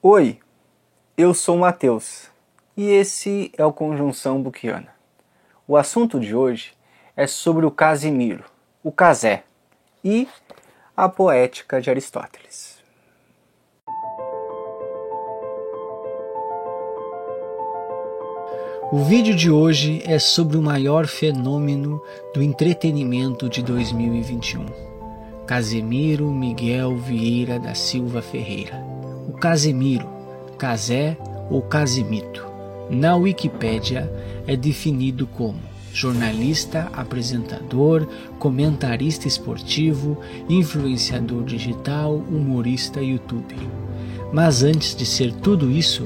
Oi, eu sou o Matheus e esse é o Conjunção Buquiana. O assunto de hoje é sobre o Casimiro, o Casé e a poética de Aristóteles. O vídeo de hoje é sobre o maior fenômeno do entretenimento de 2021, Casemiro Miguel Vieira da Silva Ferreira. O Casemiro, Casé ou Casimito, na Wikipédia é definido como jornalista, apresentador, comentarista esportivo, influenciador digital, humorista e youtuber. Mas antes de ser tudo isso,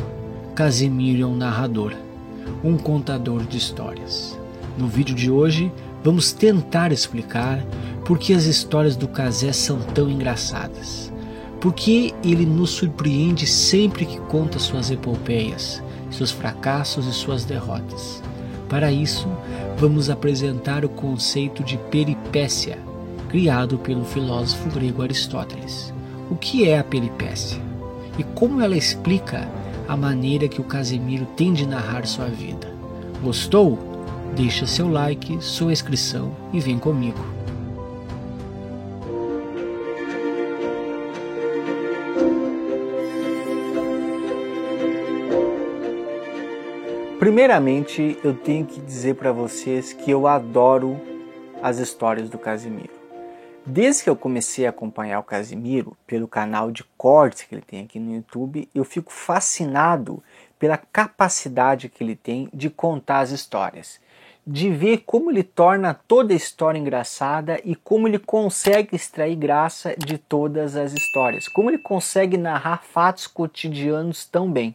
Casemiro é um narrador, um contador de histórias. No vídeo de hoje, vamos tentar explicar por que as histórias do Casé são tão engraçadas. Por que ele nos surpreende sempre que conta suas epopeias, seus fracassos e suas derrotas. Para isso, vamos apresentar o conceito de peripécia, criado pelo filósofo grego Aristóteles. O que é a peripécia? E como ela explica a maneira que o Casemiro tem de narrar sua vida? Gostou? Deixa seu like, sua inscrição e vem comigo. Primeiramente, eu tenho que dizer para vocês que eu adoro as histórias do Casimiro. Desde que eu comecei a acompanhar o Casimiro pelo canal de cortes que ele tem aqui no YouTube, eu fico fascinado pela capacidade que ele tem de contar as histórias, de ver como ele torna toda a história engraçada e como ele consegue extrair graça de todas as histórias, como ele consegue narrar fatos cotidianos tão bem.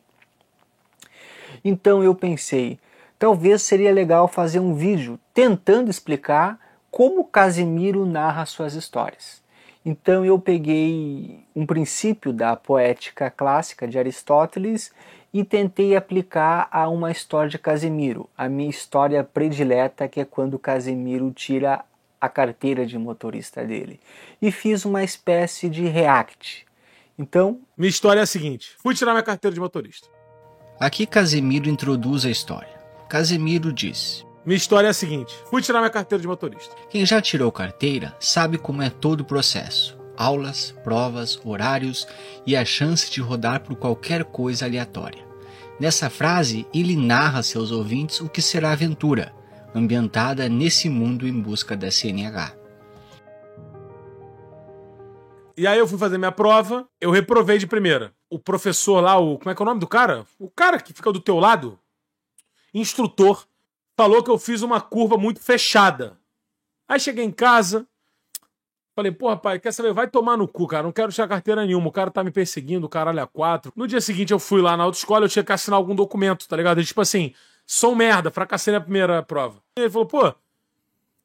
Então eu pensei, talvez seria legal fazer um vídeo tentando explicar como Casimiro narra suas histórias. Então eu peguei um princípio da poética clássica de Aristóteles e tentei aplicar a uma história de Casimiro, a minha história predileta, que é quando Casimiro tira a carteira de motorista dele. E fiz uma espécie de react. Então, minha história é a seguinte: fui tirar minha carteira de motorista. Aqui Casemiro introduz a história. Casemiro diz: minha história é a seguinte: fui tirar minha carteira de motorista. Quem já tirou carteira sabe como é todo o processo. Aulas, provas, horários e a chance de rodar por qualquer coisa aleatória. Nessa frase, ele narra a seus ouvintes o que será a aventura, ambientada nesse mundo em busca da CNH. E aí eu fui fazer minha prova, eu reprovei de primeira. O professor lá, como é que é o nome do cara? O cara que fica do teu lado, instrutor, falou que eu fiz uma curva muito fechada. Aí cheguei em casa, falei, pô, rapaz, quer saber? Vai tomar no cu, cara, não quero tirar carteira nenhuma, o cara tá me perseguindo, o caralho a quatro. No dia seguinte eu fui lá na autoescola, eu tinha que assinar algum documento, tá ligado? E, tipo assim, sou um merda, fracassei na primeira prova. E ele falou, pô,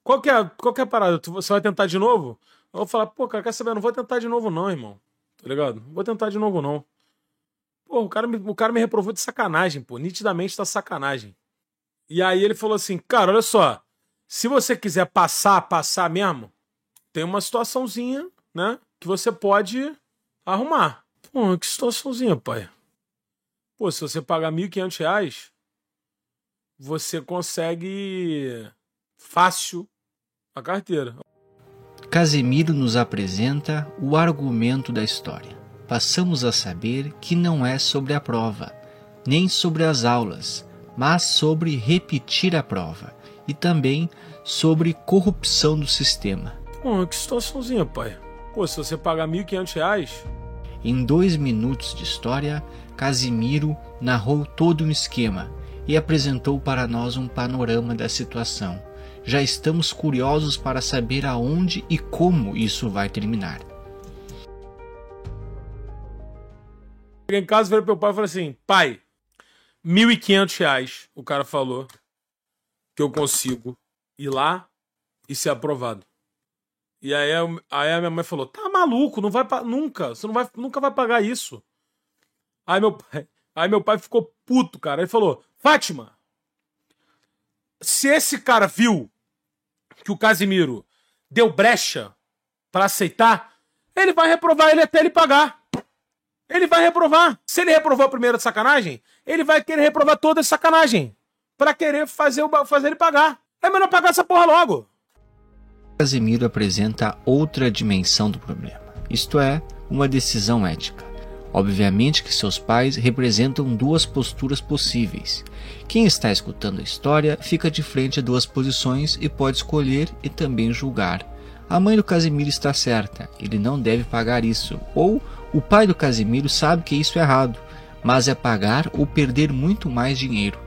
qual que é a parada? Você vai tentar de novo? Eu vou falar, pô, cara, quer saber? Eu não vou tentar de novo não, irmão. Tá ligado? Não vou tentar de novo não. Pô, o cara me reprovou de sacanagem, pô. Nitidamente tá sacanagem. E aí ele falou assim, cara, olha só. Se você quiser passar mesmo, tem uma situaçãozinha, né? Que você pode arrumar. Pô, que situaçãozinha, pai? Pô, se você pagar R$1.500, você consegue fácil a carteira. Casemiro nos apresenta o argumento da história. Passamos a saber que não é sobre a prova, nem sobre as aulas, mas sobre repetir a prova e também sobre corrupção do sistema. Pô, que situaçãozinha, pai. Pô, se você pagar R$1.500... Em 2 minutos de história, Casimiro narrou todo um esquema e apresentou para nós um panorama da situação. Já estamos curiosos para saber aonde e como isso vai terminar. Cheguei em casa, falei pro meu pai e falei assim, pai, R$1.500, o cara falou, que eu consigo ir lá e ser aprovado. E aí a minha mãe falou, tá maluco, não vai nunca, você nunca vai pagar isso. Aí meu pai ficou puto, cara. Ele falou, Fátima, se esse cara viu que o Casimiro deu brecha pra aceitar, ele vai reprovar ele até ele pagar. Ele vai reprovar. Se ele reprovou a primeira de sacanagem, ele vai querer reprovar toda de sacanagem. Pra querer fazer ele pagar. É melhor pagar essa porra logo. Casimiro apresenta outra dimensão do problema. Isto é, uma decisão ética. Obviamente que seus pais representam duas posturas possíveis. Quem está escutando a história fica de frente a duas posições e pode escolher e também julgar. A mãe do Casimiro está certa, ele não deve pagar isso. Ou o pai do Casimiro sabe que isso é errado, mas é pagar ou perder muito mais dinheiro.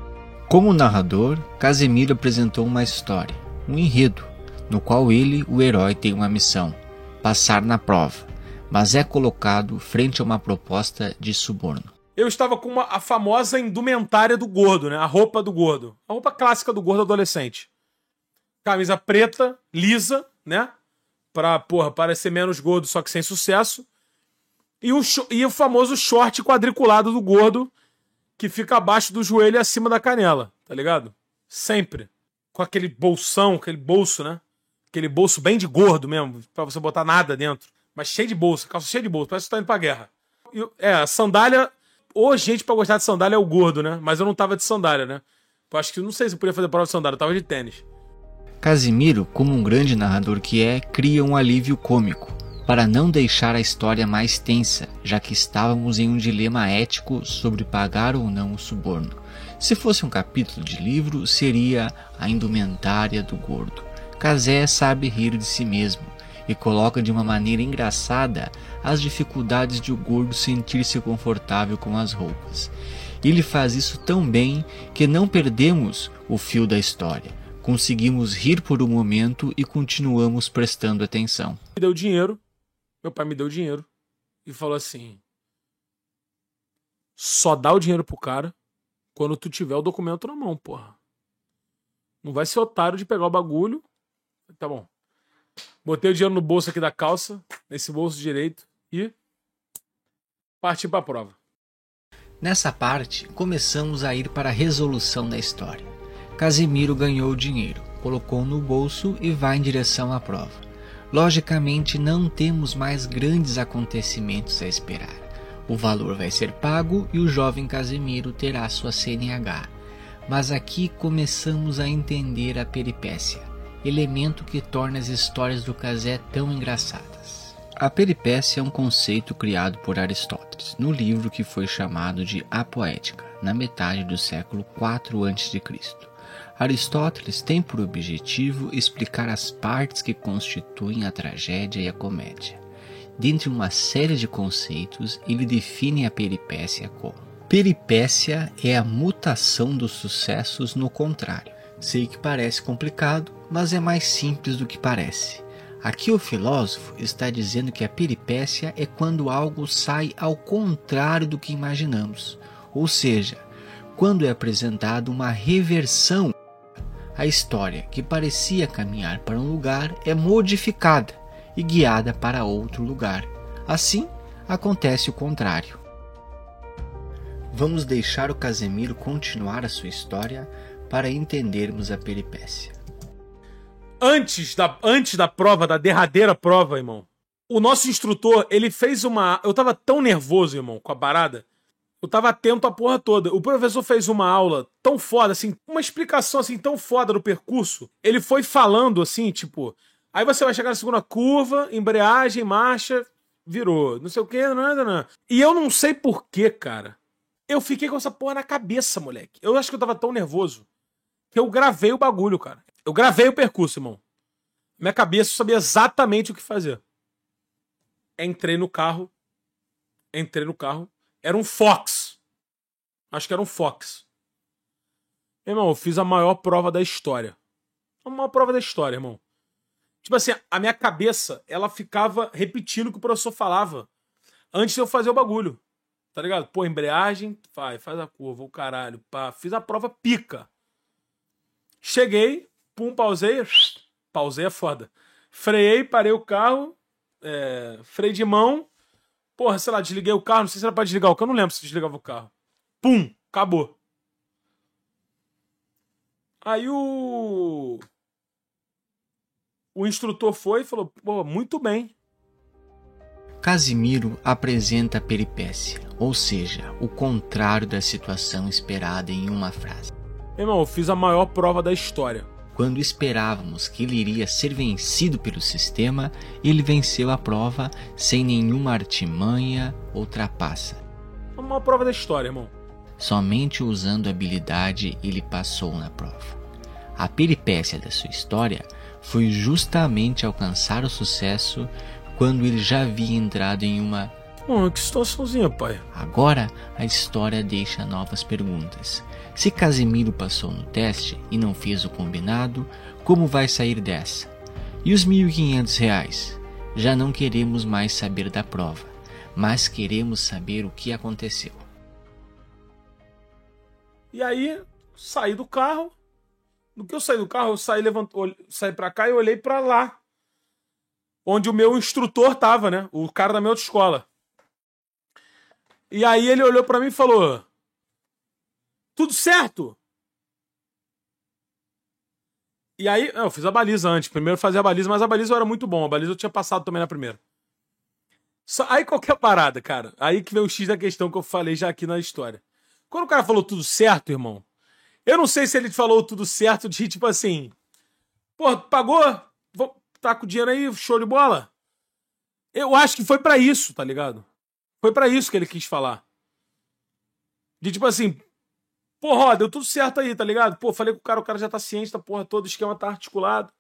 Como narrador, Casimiro apresentou uma história, um enredo, no qual ele, o herói, tem uma missão: passar na prova, mas é colocado frente a uma proposta de suborno. Eu estava com a famosa indumentária do gordo, né? A roupa do gordo. A roupa clássica do gordo adolescente. Camisa preta, lisa, né? Pra, porra, parecer menos gordo, só que sem sucesso. E o famoso short quadriculado do gordo, que fica abaixo do joelho e acima da canela, tá ligado? Sempre. Com aquele bolsão, aquele bolso, né? Aquele bolso bem de gordo mesmo, pra você botar nada dentro. Mas cheio de bolsa, calça cheia de bolsa, parece que você tá indo pra guerra. A sandália... Ou gente pra gostar de sandália é o gordo, né? Mas eu não tava de sandália, né? Eu acho que, não sei se eu podia fazer prova de sandália, eu tava de tênis. Casimiro, como um grande narrador que é, cria um alívio cômico, para não deixar a história mais tensa, já que estávamos em um dilema ético sobre pagar ou não o suborno. Se fosse um capítulo de livro, seria a indumentária do gordo. Cazé sabe rir de si mesmo e coloca de uma maneira engraçada as dificuldades de o gordo sentir-se confortável com as roupas. Ele faz isso tão bem que não perdemos o fio da história. Conseguimos rir por um momento e continuamos prestando atenção. Me deu dinheiro, meu pai me deu dinheiro e falou assim: só dá o dinheiro pro cara quando tu tiver o documento na mão, porra. Não vai ser otário de pegar o bagulho. Tá bom. Botei o dinheiro no bolso aqui da calça, nesse bolso direito, e parti pra prova. Nessa parte, começamos a ir para a resolução da história. Casimiro ganhou o dinheiro, colocou no bolso e vai em direção à prova. Logicamente, não temos mais grandes acontecimentos a esperar. O valor vai ser pago e o jovem Casimiro terá sua CNH. Mas aqui começamos a entender a peripécia, elemento que torna as histórias do Cazé tão engraçadas. A peripécia é um conceito criado por Aristóteles, no livro que foi chamado de A Poética, na metade do século IV a.C. Aristóteles tem por objetivo explicar as partes que constituem a tragédia e a comédia. Dentre uma série de conceitos, ele define a peripécia como: peripécia é a mutação dos sucessos no contrário. Sei que parece complicado, mas é mais simples do que parece. Aqui o filósofo está dizendo que a peripécia é quando algo sai ao contrário do que imaginamos, ou seja, quando é apresentada uma reversão. A história, que parecia caminhar para um lugar, é modificada e guiada para outro lugar. Assim, acontece o contrário. Vamos deixar o Casimiro continuar a sua história para entendermos a peripécia. Antes da prova, da derradeira prova, irmão, o nosso instrutor, ele fez uma... Eu tava tão nervoso, irmão, com a parada. Eu tava atento à porra toda. O professor fez uma aula tão foda, assim, uma explicação, assim, tão foda do percurso. Ele foi falando, assim, tipo... Aí você vai chegar na segunda curva, embreagem, marcha, virou. Não sei o quê, nada. E eu não sei porquê, cara. Eu fiquei com essa porra na cabeça, moleque. Eu acho que eu tava tão nervoso que eu gravei o bagulho, cara. Eu gravei o percurso, irmão. Minha cabeça sabia exatamente o que fazer. Entrei no carro. Era um Fox. Acho que era um Fox. Irmão, eu fiz a maior prova da história. A maior prova da história, irmão. Tipo assim, a minha cabeça, ela ficava repetindo o que o professor falava antes de eu fazer o bagulho. Tá ligado? Pô, embreagem, faz a curva, o caralho, pá. Fiz a prova pica. Cheguei, pum, pausei. Pausei é foda. Freiei, parei o carro. Freio de mão. Porra, sei lá, desliguei o carro. Não sei se era pra desligar o carro. Eu não lembro se desligava o carro. Pum, acabou. Aí o instrutor foi e falou: pô, muito bem. Casimiro apresenta a peripécia, ou seja, o contrário da situação esperada em uma frase. Irmão, eu fiz a maior prova da história. Quando esperávamos que ele iria ser vencido pelo sistema, ele venceu a prova sem nenhuma artimanha ou trapaça. É uma prova da história, irmão. Somente usando habilidade ele passou na prova. A peripécia da sua história foi justamente alcançar o sucesso quando ele já havia entrado em uma... Que situaçãozinha, pai. Agora a história deixa novas perguntas. Se Casimiro passou no teste e não fez o combinado, como vai sair dessa? E os R$1.500? Já não queremos mais saber da prova, mas queremos saber o que aconteceu. E aí, saí do carro. No que eu saí do carro, eu saí pra cá e olhei pra lá. Onde o meu instrutor tava, né? O cara da minha outra escola. E aí ele olhou pra mim e falou: tudo certo? E aí, eu fiz a baliza antes. Primeiro eu fazia a baliza, mas a baliza era muito bom. A baliza eu tinha passado também na primeira. Aí qualquer parada, cara. Aí que veio o X da questão que eu falei já aqui na história. Quando o cara falou tudo certo, irmão, eu não sei se ele falou tudo certo de tipo assim, pô, pagou? Tá com o dinheiro aí, show de bola? Eu acho que foi pra isso, tá ligado? Foi pra isso que ele quis falar. De tipo assim, porra, deu tudo certo aí, tá ligado? Pô, falei com o cara já tá ciente da porra toda, o esquema tá articulado.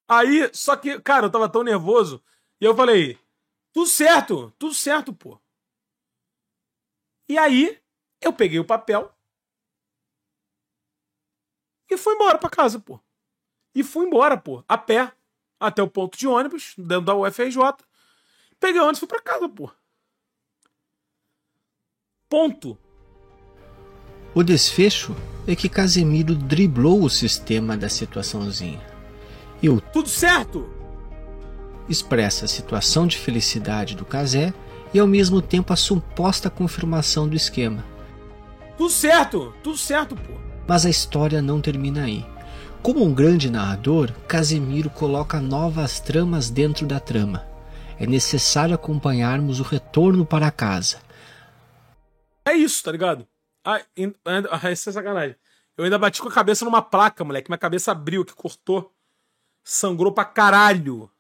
Aí, só que, cara, eu tava tão nervoso, e eu falei, tudo certo, pô. E aí, eu peguei o papel e fui embora pra casa, pô. A pé, até o ponto de ônibus, dentro da UFRJ. Peguei o ônibus e fui pra casa, pô. Ponto. O desfecho é que Casimiro driblou o sistema da situaçãozinha. E o tudo certo expressa a situação de felicidade do Casé e ao mesmo tempo a suposta confirmação do esquema. Tudo certo, pô. Mas a história não termina aí. Como um grande narrador, Casimiro coloca novas tramas dentro da trama. É necessário acompanharmos o retorno para casa. É isso, tá ligado? Isso é sacanagem. Eu ainda bati com a cabeça numa placa, moleque. Minha cabeça abriu, que cortou. Sangrou pra caralho.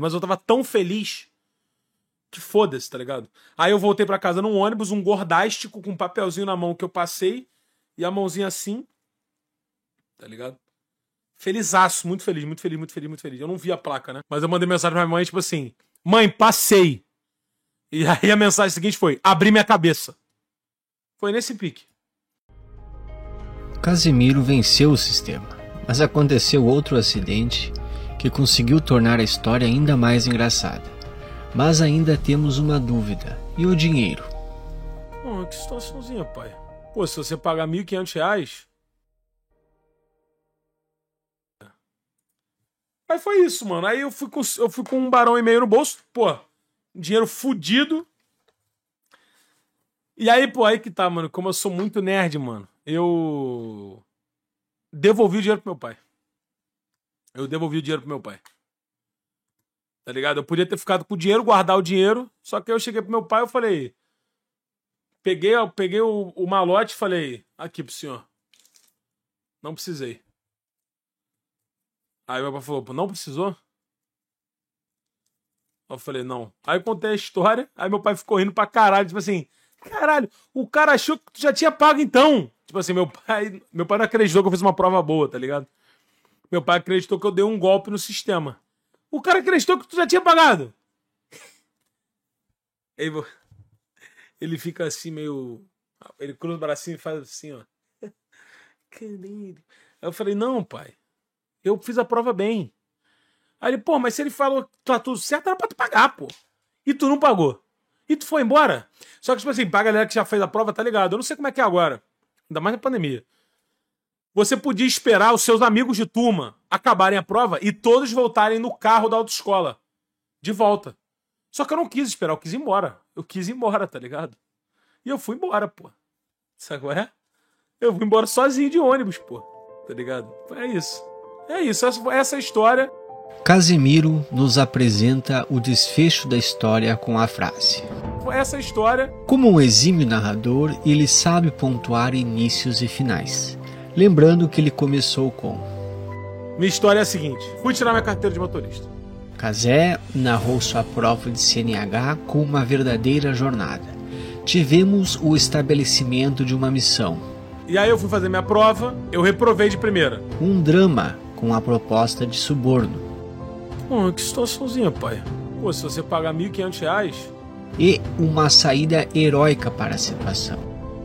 Mas eu tava tão feliz que foda-se, tá ligado? Aí eu voltei pra casa num ônibus, um gordástico com um papelzinho na mão que eu passei. E a mãozinha assim. Tá ligado? Felizaço, muito feliz. Eu não vi a placa, né? Mas eu mandei mensagem pra minha mãe, tipo assim, mãe, passei. E aí a mensagem seguinte foi, abri minha cabeça. Foi nesse pique. Casimiro venceu o sistema, mas aconteceu outro acidente que conseguiu tornar a história ainda mais engraçada. Mas ainda temos uma dúvida, e o dinheiro? Que situaçãozinha, pai. Pô, se você pagar R$1.500... Aí foi isso, mano. Aí eu fui com 1,5 barão no bolso. Pô, dinheiro fudido. E aí, pô, aí que tá, mano. Como eu sou muito nerd, mano, eu devolvi o dinheiro pro meu pai. Tá ligado? Eu podia ter ficado com o dinheiro, guardar o dinheiro. Só que eu cheguei pro meu pai e falei... Peguei o malote e falei... Aqui pro senhor. Não precisei. Aí meu pai falou, pô, não precisou? Eu falei, não. Aí eu contei a história, aí meu pai ficou rindo pra caralho, tipo assim, caralho, o cara achou que tu já tinha pago então. Tipo assim, meu pai não acreditou que eu fiz uma prova boa, tá ligado? Meu pai acreditou que eu dei um golpe no sistema. O cara acreditou que tu já tinha pagado. Ele fica assim meio... Ele cruza o bracinho e faz assim, ó. Aí eu falei, não, pai. Eu fiz a prova bem. Aí ele, pô, mas se ele falou que tá tudo certo, era pra tu pagar, pô. E tu não pagou. E tu foi embora. Só que, tipo assim, pra galera que já fez a prova, tá ligado? Eu não sei como é que é agora. Ainda mais na pandemia. Você podia esperar os seus amigos de turma acabarem a prova e todos voltarem no carro da autoescola. De volta. Só que eu não quis esperar, eu quis ir embora. Tá ligado? E eu fui embora, pô. Sabe qual é? Eu fui embora sozinho de ônibus, pô. Tá ligado? É isso. Essa é a história. Casemiro nos apresenta o desfecho da história com a frase: essa história... Como um exímio narrador, ele sabe pontuar inícios e finais. Lembrando que ele começou com: Minha história é a seguinte: fui tirar minha carteira de motorista. Cazé narrou sua prova de CNH com uma verdadeira jornada. Tivemos o estabelecimento de uma missão. E aí eu fui fazer minha prova, eu reprovei de primeira. Um drama com a proposta de suborno. Pô, que situaçãozinha, pai. Pô, se você pagar R$1.500... E uma saída heróica para a situação.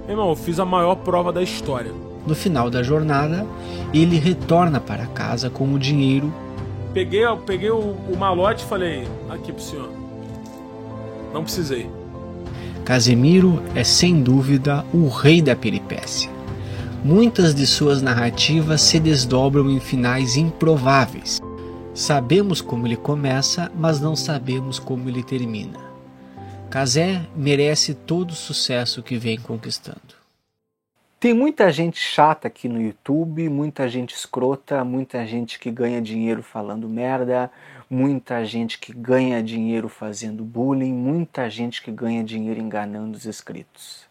Irmão, eu fiz a maior prova da história. No final da jornada, ele retorna para casa com o dinheiro. Peguei o malote e falei: aqui pro senhor. Não precisei. Casemiro é sem dúvida o rei da peripécia. Muitas de suas narrativas se desdobram em finais improváveis. Sabemos como ele começa, mas não sabemos como ele termina. Cazé merece todo o sucesso que vem conquistando. Tem muita gente chata aqui no YouTube, muita gente escrota, muita gente que ganha dinheiro falando merda, muita gente que ganha dinheiro fazendo bullying, muita gente que ganha dinheiro enganando os inscritos.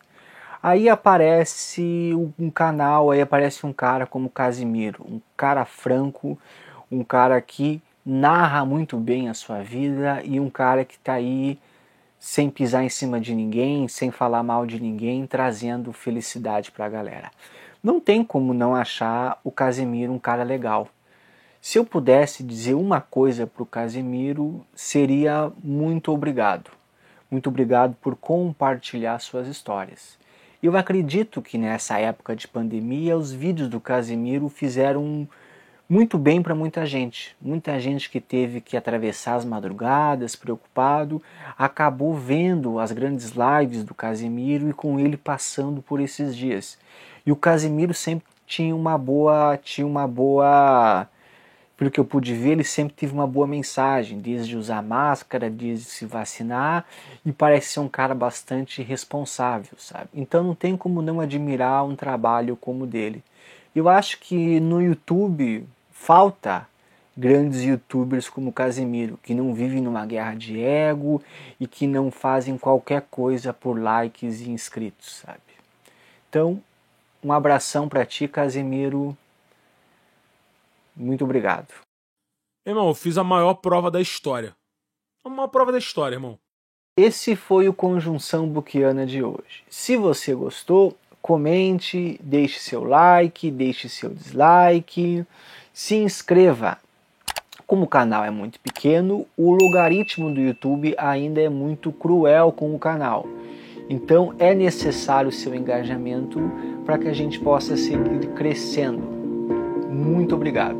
Aí aparece um canal, aí aparece um cara como Casemiro, um cara franco, um cara que narra muito bem a sua vida e um cara que está aí sem pisar em cima de ninguém, sem falar mal de ninguém, trazendo felicidade para a galera. Não tem como não achar o Casemiro um cara legal. Se eu pudesse dizer uma coisa para o Casemiro, seria muito obrigado. Muito obrigado por compartilhar suas histórias. Eu acredito que nessa época de pandemia, os vídeos do Casemiro fizeram muito bem para muita gente. Muita gente que teve que atravessar as madrugadas, preocupado, acabou vendo as grandes lives do Casemiro e com ele passando por esses dias. E o Casemiro sempre tinha uma boa, pelo que eu pude ver, ele sempre teve uma boa mensagem, desde usar máscara, desde se vacinar, e parece ser um cara bastante responsável, sabe? Então não tem como não admirar um trabalho como o dele. Eu acho que no YouTube falta grandes youtubers como o Casemiro, que não vivem numa guerra de ego e que não fazem qualquer coisa por likes e inscritos, sabe? Então, um abração pra ti, Casemiro. Muito obrigado. Irmão, eu fiz a maior prova da história. A maior prova da história, irmão. Esse foi o Conjunção Buquiana de hoje. Se você gostou, comente, deixe seu like, deixe seu dislike, se inscreva. Como o canal é muito pequeno, o logaritmo do YouTube ainda é muito cruel com o canal. Então é necessário o seu engajamento para que a gente possa seguir crescendo. Muito obrigado.